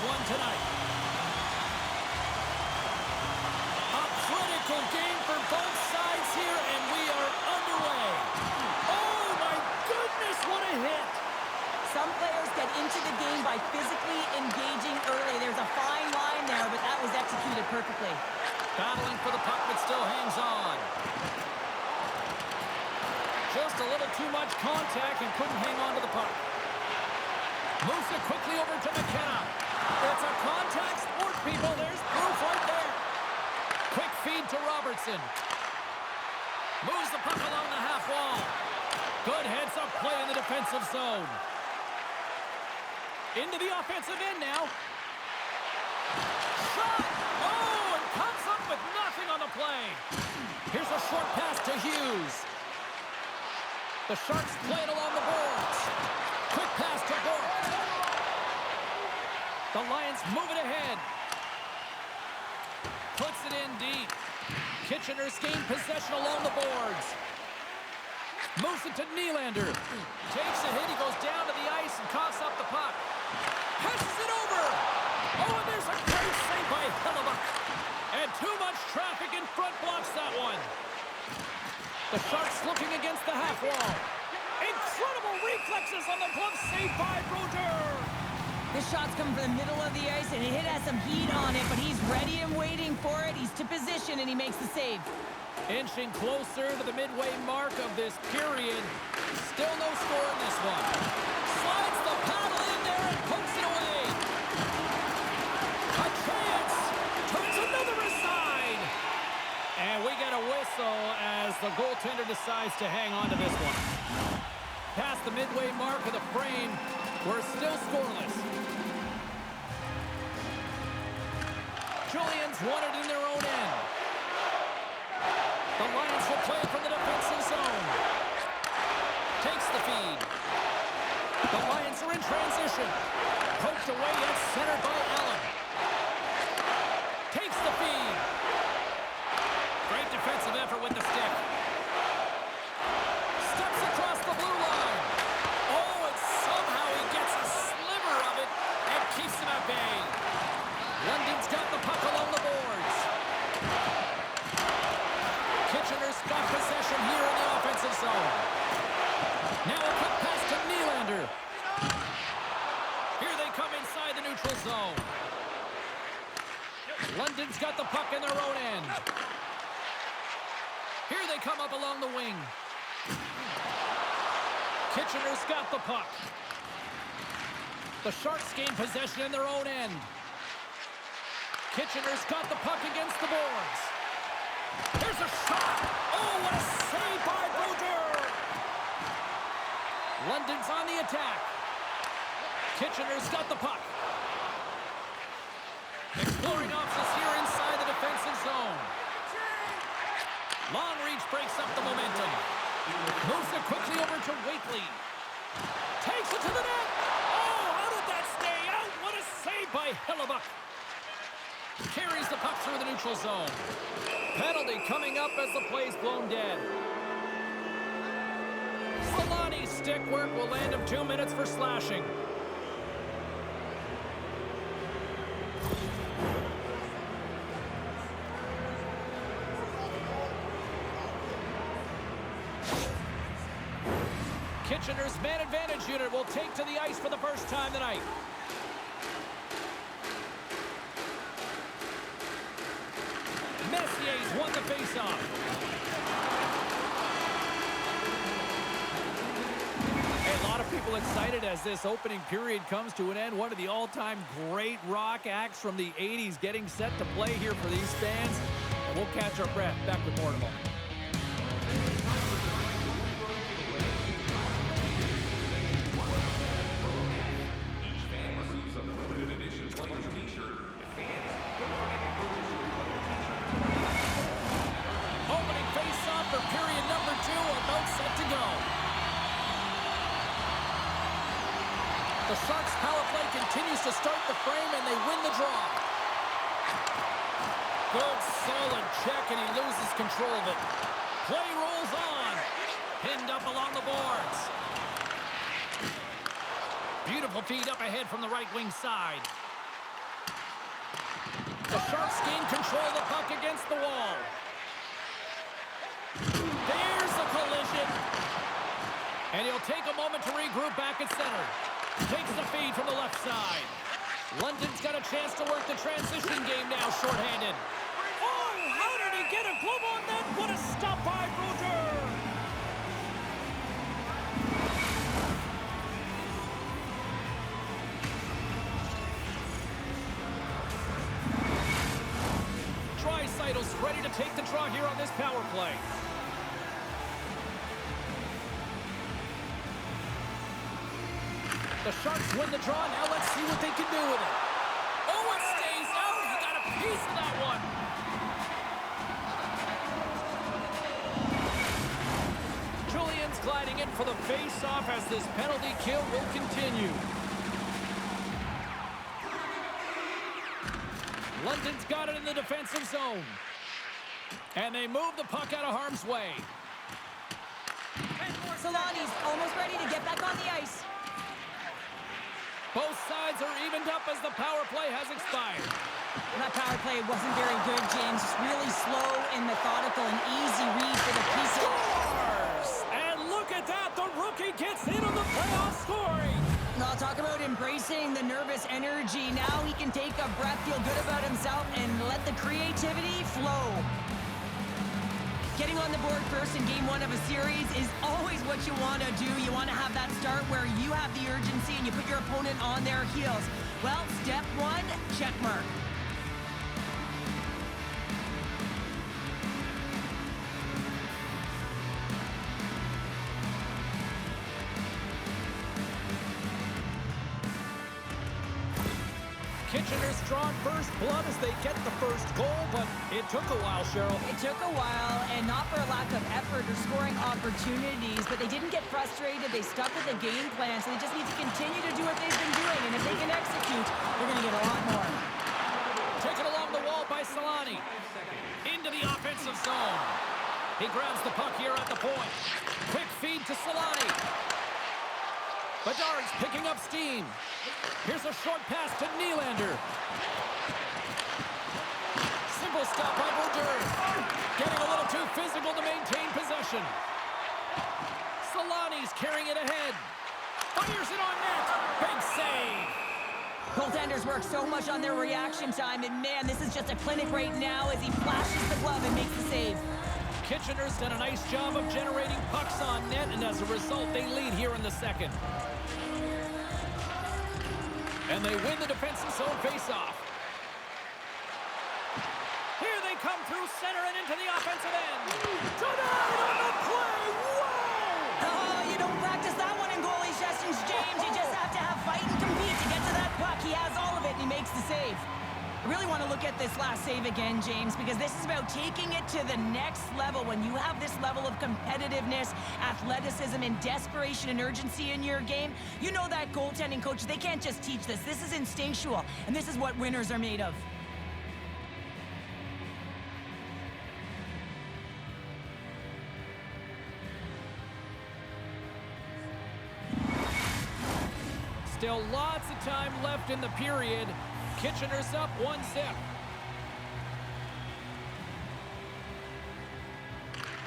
one tonight. A critical game for both sides here, and we are underway. Oh, my goodness, what a hit. Some players get into the game by physically engaging early. There's a fine line there, but that was executed perfectly. Battling for the puck, but still hangs on. Just a little too much contact and couldn't hang on to the puck. Moves it quickly over to McKenna. It's a contact sport, people. There's proof right there. Quick feed to Robertson. Moves the puck along the half wall. Good heads-up play in the defensive zone. Into the offensive end now. Shot! Oh, and comes up with nothing on the play. Here's a short pass to Hughes. The Sharks play it along the boards. Quick pass to Bourque. The Lions move it ahead. Puts it in deep. Kitchener's gained possession along the boards. Moves it to Nylander. Takes a hit. He goes down to the ice and coughs up the puck. Passes it over. Oh, and there's a great save by Hellebuyck. And too much traffic in front blocks that one. The Sharks looking against the half wall. Incredible reflexes on the glove save by Brodeur. This shot's coming from the middle of the ice, and the hit has some heat on it, but he's ready and waiting for it. He's to position, and he makes the save. Inching closer to the midway mark of this period. Still no score in this one. Slides the paddle in there and pokes it away. A chance. Turns another aside. And we get a whistle as the goaltender decides to hang on to this one. Past the midway mark of the frame, we're still scoreless. Julians won it in their own end. The Lions will play from the defensive zone. Takes the feed. The Lions are in transition. Poked away, yet centered by Allen. Takes the feed. Great defensive effort with the stick. Steps across the blue line. Oh, and somehow he gets a sliver of it and keeps him at bay. London's got the puck along the boards. Kitchener's got possession here in the offensive zone. Now a quick pass to Nylander. Here they come inside the neutral zone. London's got the puck in their own end. Here they come up along the wing. Kitchener's got the puck. The Sharks gain possession in their own end. Kitchener's got the puck against the boards. Here's a shot. Oh, what a save by Brodeur. London's on the attack. Kitchener's got the puck. Exploring options here inside the defensive zone. Long reach breaks up the momentum. Moves it quickly over to Wakely. Takes it to the net. Oh, how did that stay out? What a save by Hellebuyck. Carries the puck through the neutral zone. Penalty coming up as the play's blown dead. Solani's stick work will land him 2 minutes for slashing. Kitchener's man advantage unit will take to the ice for the first time tonight. Messier's won the faceoff. A lot of people excited as this opening period comes to an end. One of the all-time great rock acts from the 80s getting set to play here for these fans. And we'll catch our breath. Back with more in a moment. Opening face-off for period number 2, about set to go. The Sharks' power play continues to start the frame, and they win the draw. Good, solid check, and he loses control of it. Play rolls on. Pinned up along the boards. Beautiful feed up ahead from the right wing side. The Sharks gain control of the puck against the wall. There's a collision. And he'll take a moment to regroup back at center. Takes the feed from the left side. London's got a chance to work the transition game now, shorthanded. Oh, how did he get a glove on that? What a stop by Brodeur! Draisaitl's ready to take the draw here on this power play. The Sharks win the draw. Now let's see what they can do with it. Oh, it stays out. He got a piece of that one. Julian's gliding in for the face-off as this penalty kill will continue. London's got it in the defensive zone. And they move the puck out of harm's way. Solani's almost ready to get back on the ice. Both sides are evened up as the power play has expired. That power play wasn't very good, James. Just really slow and methodical and easy read for the piece. Scores! And look at that! The rookie gets in on the playoff scoring! I'll talk about embracing the nervous energy. Now he can take a breath, feel good about himself, and let the creativity flow. Getting on the board first in game one of a series is always what you want to do. You want to have that start where you have the urgency and you put your opponent on their heels. Well, step one, check mark. Kitchener's drawn first blood as they get the first goal, but it took a while, Cheryl. It took a while, and not for a lack of effort or scoring opportunities, but they didn't get frustrated. They stuck with the game plan, so they just need to continue to do what they've been doing, and if they can execute, they're going to get a lot more. Taken along the wall by Solani. Into the offensive zone. He grabs the puck here at the point. Quick feed to Solani. Bedard's picking up steam. Here's a short pass to Nylander. Simple stop by Brodeur. Getting a little too physical to maintain possession. Solani's carrying it ahead. Fires it on net. Big save. Goaltenders work so much on their reaction time, and man, this is just a clinic right now as he flashes the glove and makes the save. Kitchener's done a nice job of generating pucks on net, and as a result, they lead here in the second. And they win the defensive zone face-off. Here they come through center and into the offensive end. Denied on the play! Wow! Oh, you don't practice that one in goalie sessions, James. You just have to have fight and compete to get to that puck. He has all of it, and he makes the save. I really want to look at this last save again, James, because this is about taking it to the next level. When you have this level of competitiveness, athleticism, and desperation and urgency in your game, you know that goaltending coaches, they can't just teach this. This is instinctual, and this is what winners are made of. Still lots of time left in the period. Kitchener's up 1-0.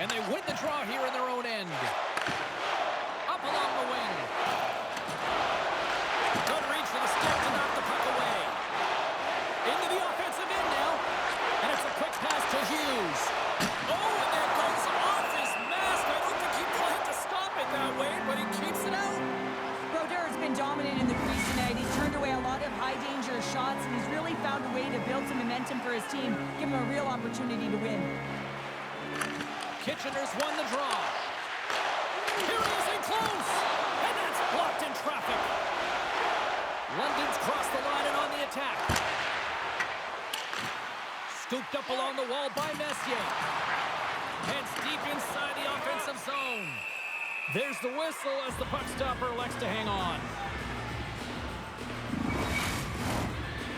And they win the draw here in their own end. Up along the wing. Good reach for the stick to knock the puck away. Into the offensive end now. And it's a quick pass to Hughes. Oh, and that goes off his mask. I don't think he planned to stop it that way, but he keeps it out. Brodeur has been dominant in the crease tonight. He's turned away a lot of high-danger shots, and he's really found a way to build some momentum for his team, give him a real opportunity to win. Kitchener's won the draw. Here he is in close, and that's blocked in traffic. London's crossed the line and on the attack. Scooped up along the wall by Messier. Heads deep inside the offensive zone. There's the whistle as the puck stopper elects to hang on.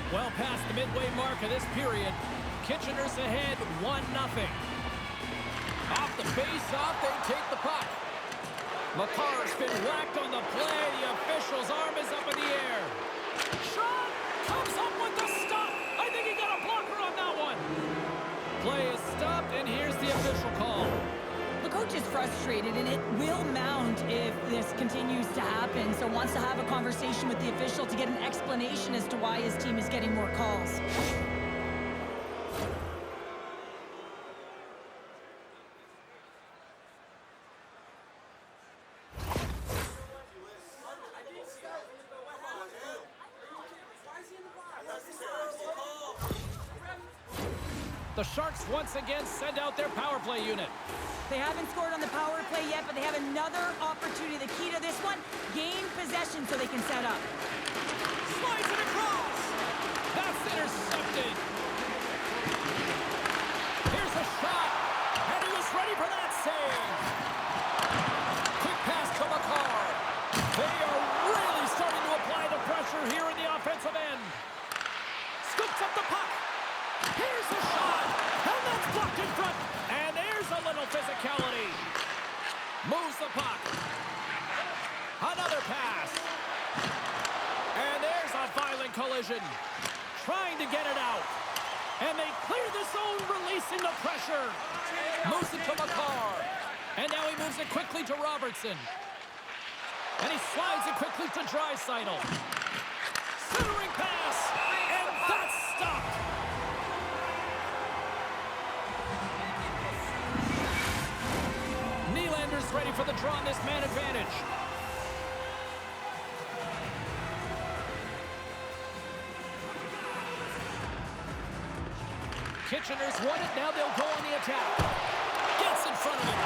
Well past the midway mark of this period, Kitchener's ahead 1-0. Off the face-off, they take the puck. Makar's been whacked on the play. The official's arm is up in the air. Shot comes up with the stop. I think he got a blocker official call. The coach is frustrated, and it will mount if this continues to happen, so wants to have a conversation with the official to get an explanation as to why his team is getting more calls. The Sharks once again send out their power play unit. They haven't scored on the power play yet, but they have another opportunity. The key to this one, gain possession so they can set up. Slides it across. That's intercepted. Here's a shot. And he was ready for that save. Quick pass to Makar. They are really starting to apply the pressure here in the offensive end. Scoops up the puck. Here's a shot. And that's blocked in front. And there's a little physicality. Moves the puck. Another pass. And there's a violent collision. Trying to get it out. And they clear the zone, releasing the pressure. Moves it to Makar. And now he moves it quickly to Robertson. And he slides it quickly to Draisaitl. Centering pass. And that's stopped. Nylander's ready for the draw on this man advantage. Kitchener's won it. Now they'll go on the attack. Gets in front of it.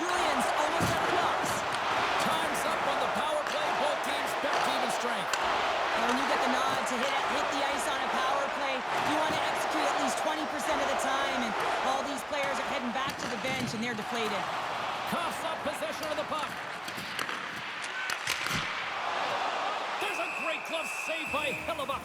Julian's almost at the box. Time's up on the power play. Both teams back to even strength. And when you get the nod to hit the ice on a power play, you want to execute at least 20% of the time, and all these players are heading back to the bench, and they're deflated. Coughs up possession of the puck. There's a great glove save by Hellebuyck.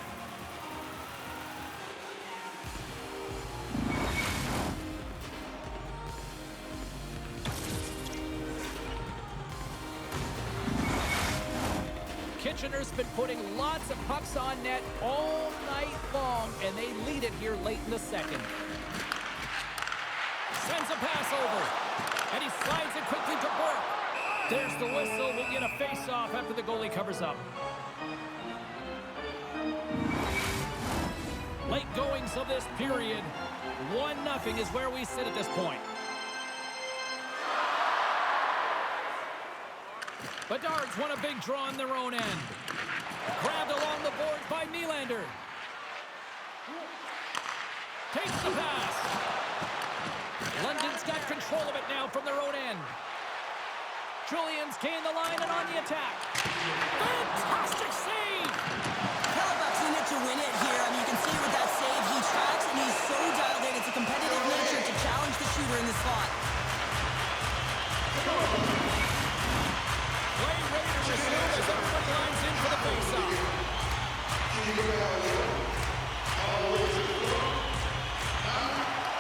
Kitchener's been putting lots of pucks on net all night long, and they lead it here late in the second. Sends a pass over, and he slides it quickly to Burke. There's the whistle. We'll get a face-off after the goalie covers up. Late goings of this period. 1-0 is where we sit at this point. Bedard's won a big draw on their own end. Grabbed along the boards by Nylander. Takes the pass. London's got control of it now from their own end. Julian's gained the line and on the attack. Fantastic save! Hellebuyck's in it to win it here. I mean, you can see with that save, he tracks and he's so dialed in. It's a competitive nature to challenge the shooter in the slot. Play ready to resume as everybody lines in for the face-off.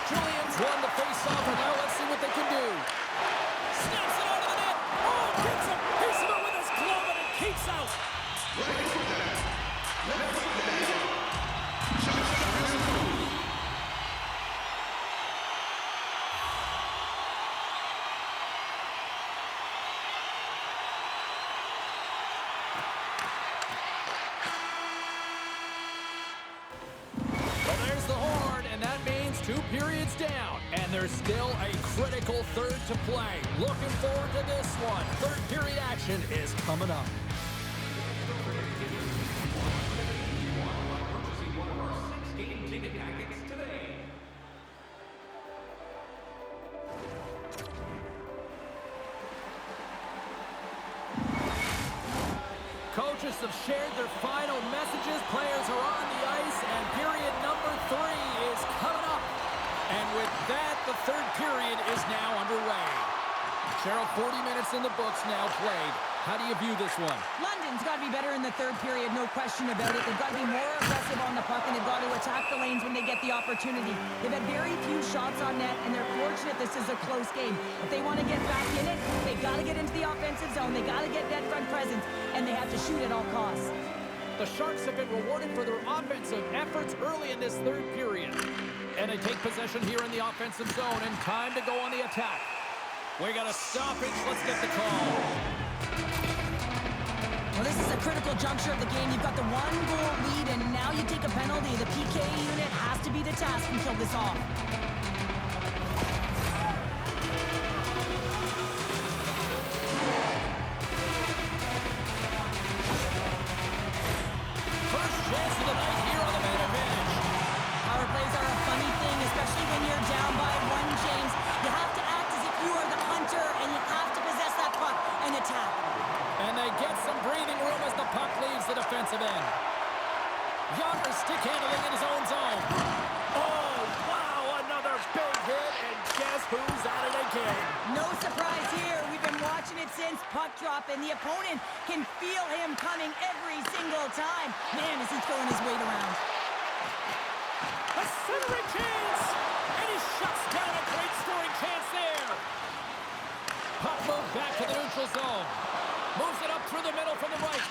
Julian's won the face-off, and now let's see what they can do. Snaps it out of the net. Oh, gets a piece of it with his glove, and it keeps out. Well, there's the horn, and that means 2 periods down. And there's still a critical third to play. Looking forward to this one. Third period action is coming up. Coaches have shared their final messages. Players are on the ice, and period number 3 is coming up. And with that, the third period is now underway. Cheryl, 40 minutes in the books now played. How do you view this one? London's got to be better in the third period, no question about it. They've got to be more aggressive on the puck, and they've got to attack the lanes when they get the opportunity. They've had very few shots on net, and they're fortunate this is a close game. If they want to get back in it, they've got to get into the offensive zone. They've got to get net front presence, and they have to shoot at all costs. The Sharks have been rewarded for their offensive efforts early in this third period. And they take possession here in the offensive zone, and time to go on the attack. We got a stoppage. Let's get the call. Well, this is a critical juncture of the game. You've got the one-goal lead, and now you take a penalty. The PK unit has to be the task and kill this off. First chance of the night here on the man advantage. Power plays are a funny thing, especially when you're down by one, James. You have to act as if you are the hunter, and you have to possess that puck and attack. And they get some breathing room as the puck leaves the defensive end. Yager stick handling in his own zone. Oh, wow, another big hit, and guess who's at it again? No surprise here. We've been watching it since puck drop, and the opponent can feel him coming every single time. Man, is he throwing his weight around. A centering chance, and he shuts down a great scoring chance there. Puck moved back to the neutral zone. Moves it up through the middle from the right.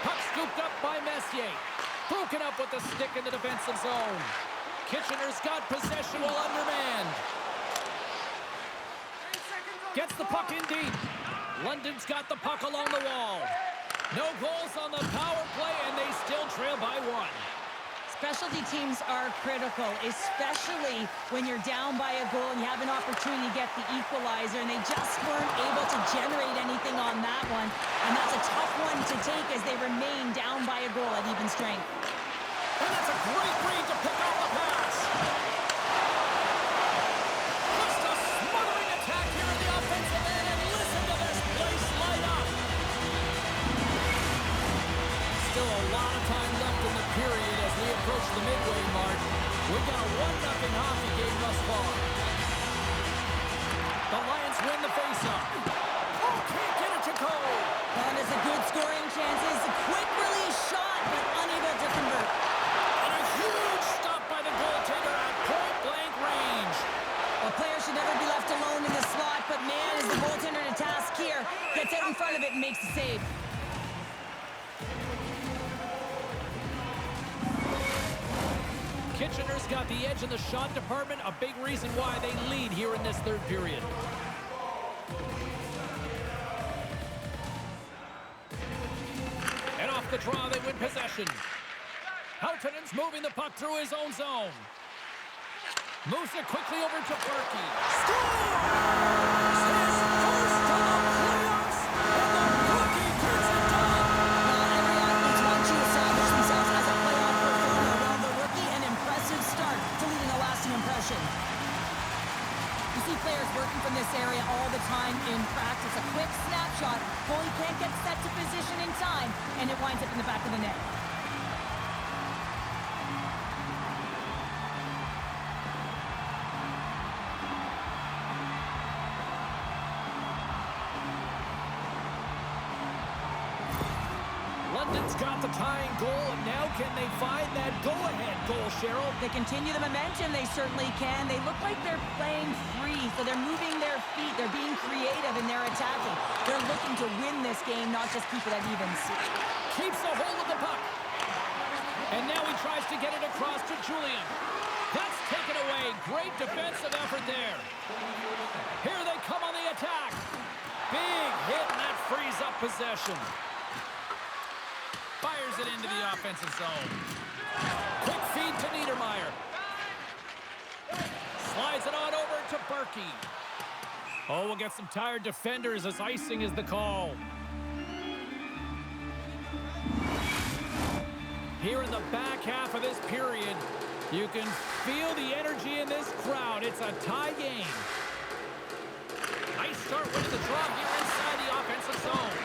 Puck scooped up by Messier. Broken up with the stick in the defensive zone. Kitchener's got possession while undermanned. Gets the puck in deep. London's got the puck along the wall. No goals on the power play, and they still trail by one. Specialty teams are critical, especially when you're down by a goal and you have an opportunity to get the equalizer, and they just weren't able to generate anything on that one. And that's a tough one to take as they remain down by a goal at even strength. And that's a great read to pick off the pass. Just a smothering attack here in the offensive end, and listen to this place light up. Still a lot of time left in the period as we approach the midway mark. We've got a 1-0 hockey game thus far. The Lions win the faceoff. Oh, can't get it to go. That is a good scoring chance. It's a quick release shot, but unable to convert. And a huge stop by the goaltender at point-blank range. A player should never be left alone in the slot, but man, is the goaltender to task here. Gets out in front of it and makes the save. Kitchener's got the edge in the shot department, a big reason why they lead here in this third period. And off the draw, they win possession. Houghtonen's moving the puck through his own zone. Moves it quickly over to Berkey. Scores! His first to the playoffs, and the rookie gets it done! Well, every athlete's want to establish themselves as a playoff performer. Well, the rookie, an impressive start to leaving a lasting impression. You see players working from this area all the time in practice. A quick snapshot, goalie can't get set to position in time, and it winds up in the back of the net. London's got the tying goal, and now can they find that go-ahead goal, Cheryl? They continue the momentum, they certainly can. They look like they're playing free, so they're moving their feet. They're being creative and they're attacking. They're looking to win this game, not just keep it at evens. Keeps a hold of the puck. And now he tries to get it across to Julian. That's taken away. Great defensive effort there. Here they come on the attack. Big hit, and that frees up possession. Fires it into the offensive zone. Quick feed to Niedermeyer. Slides it on over to Berkey. Oh, we'll get some tired defenders as icing is the call. Here in the back half of this period, you can feel the energy in this crowd. It's a tie game. Nice start winning the draw here inside the offensive zone.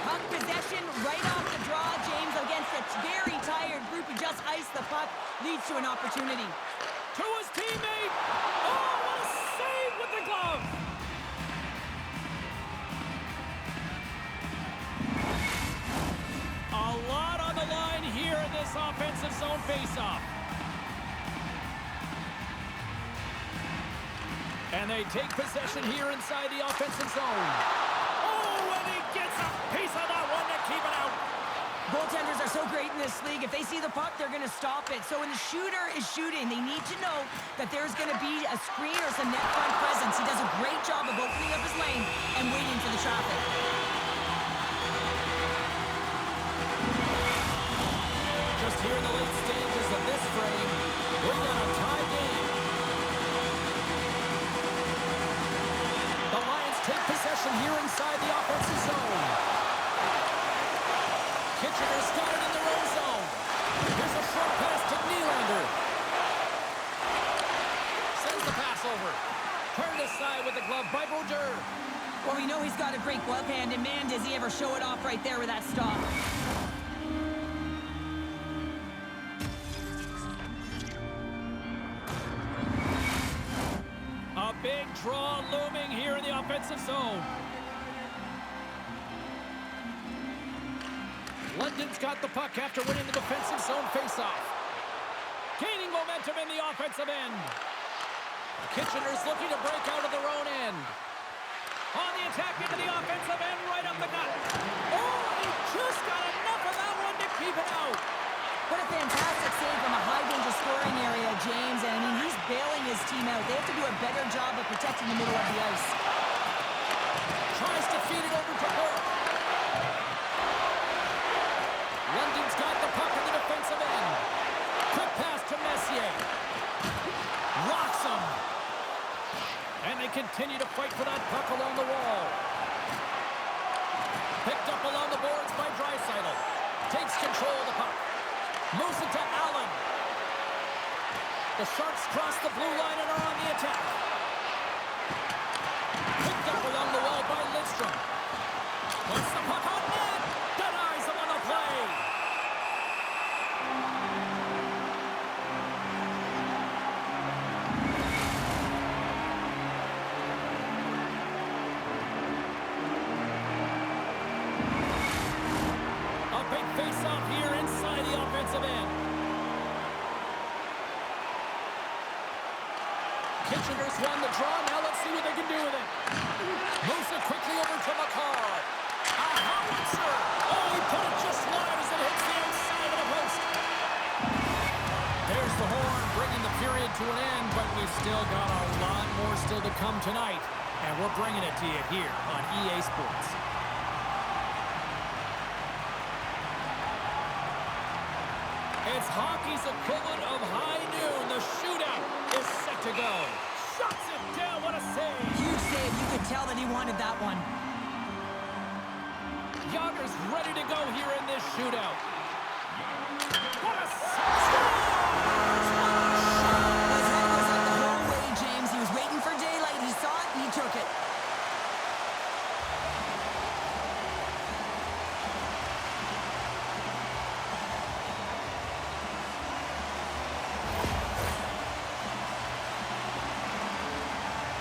Puck possession right off the draw, James, against a very tired group who just iced the puck, leads to an opportunity. To his teammate. Oh, what a save with the glove. A lot on the line here in this offensive zone faceoff. And they take possession here inside the offensive zone. Oh, and he gets a piece of that one to keep it out. Goaltender defenders are so great in this league. If they see the puck, they're going to stop it. So when the shooter is shooting, they need to know that there's going to be a screen or some net front presence. He does a great job of opening up his lane and waiting for the traffic. Just here in the late stages of this frame, we've got a tie game. The Lions take possession here inside the offensive zone. Kitchener's got it in their own zone. Here's a short pass to Nylander. Sends the pass over. Turned aside with the glove by Brodeur. Well, we know he's got a great glove hand, and man, does he ever show it off right there with that stop. A big draw looming here in the offensive zone. London's got the puck after winning the defensive zone faceoff. Gaining momentum in the offensive end. Kitchener's looking to break out of their own end. On the attack into the offensive end, right up the gut. Oh, he just got enough of that one to keep it out. What a fantastic save from a high-danger scoring area, James. And, I mean, he's bailing his team out. They have to do a better job of protecting the middle of the ice. Tries to feed it over to Burke. London's got the puck in the defensive end. Quick pass to Messier. Rocks him. And they continue to fight for that puck along the wall. Picked up along the boards by Draisaitl. Takes control of the puck. Moves it to Allen. The Sharks cross the blue line and are on the attack. Picked up along the wall by Lidstrom. Puts the puck on net. Denies him on the play. A big face-off here inside the offensive end. Kitchener's won the draw. Now let's see what they can do with it. Moves it quickly over to Makar. A howitzer. Oh, he put it just wide as it hits the outside of the post. There's the horn, bringing the period to an end, but we've still got a lot more still to come tonight, and we're bringing it to you here on EA Sports. It's hockey's equivalent of high noon. The shootout is set to go. Shuts it down. What a save. Huge save. You could tell that he wanted that one. Yager's ready to go here in this shootout. What a save. His head was up the whole way, James. He was waiting for daylight. He saw it, and he took it.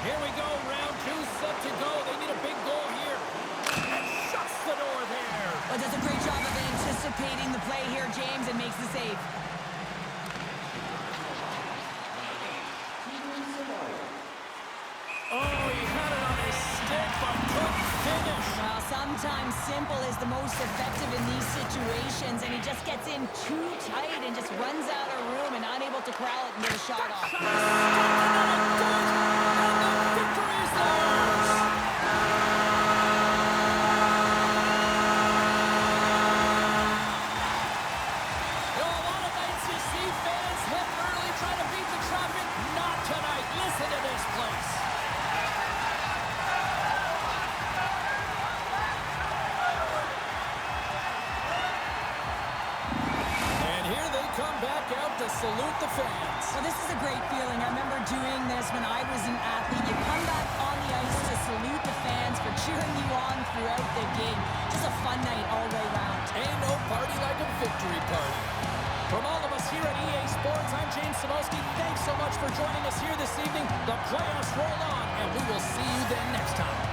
Here we go, round two set to go. They need a big goal here. And shuts the door there. But does a great job of anticipating the play here, James, and makes the save. Oh, he had it on his stick, but couldn't finish. Well, sometimes simple is the most effective in these situations, and he just gets in too tight and just runs out of room and unable to corral it and get a shot off. Shot is stopped, and the victory is theirs. You know, a lot of nights you see fans hit early, trying to beat the traffic. Not tonight. Listen to this place. And here they come back out to salute the fans. Well, this is a great feeling. I remember doing this when I was an athlete. You come back on the ice to salute the fans for cheering you on throughout the game. Just a fun night all the way round. Ain't no party like a victory party. From all of us here at EA Sports, I'm James Cybulski. Thanks so much for joining us here this evening. The playoffs roll on, and we will see you then next time.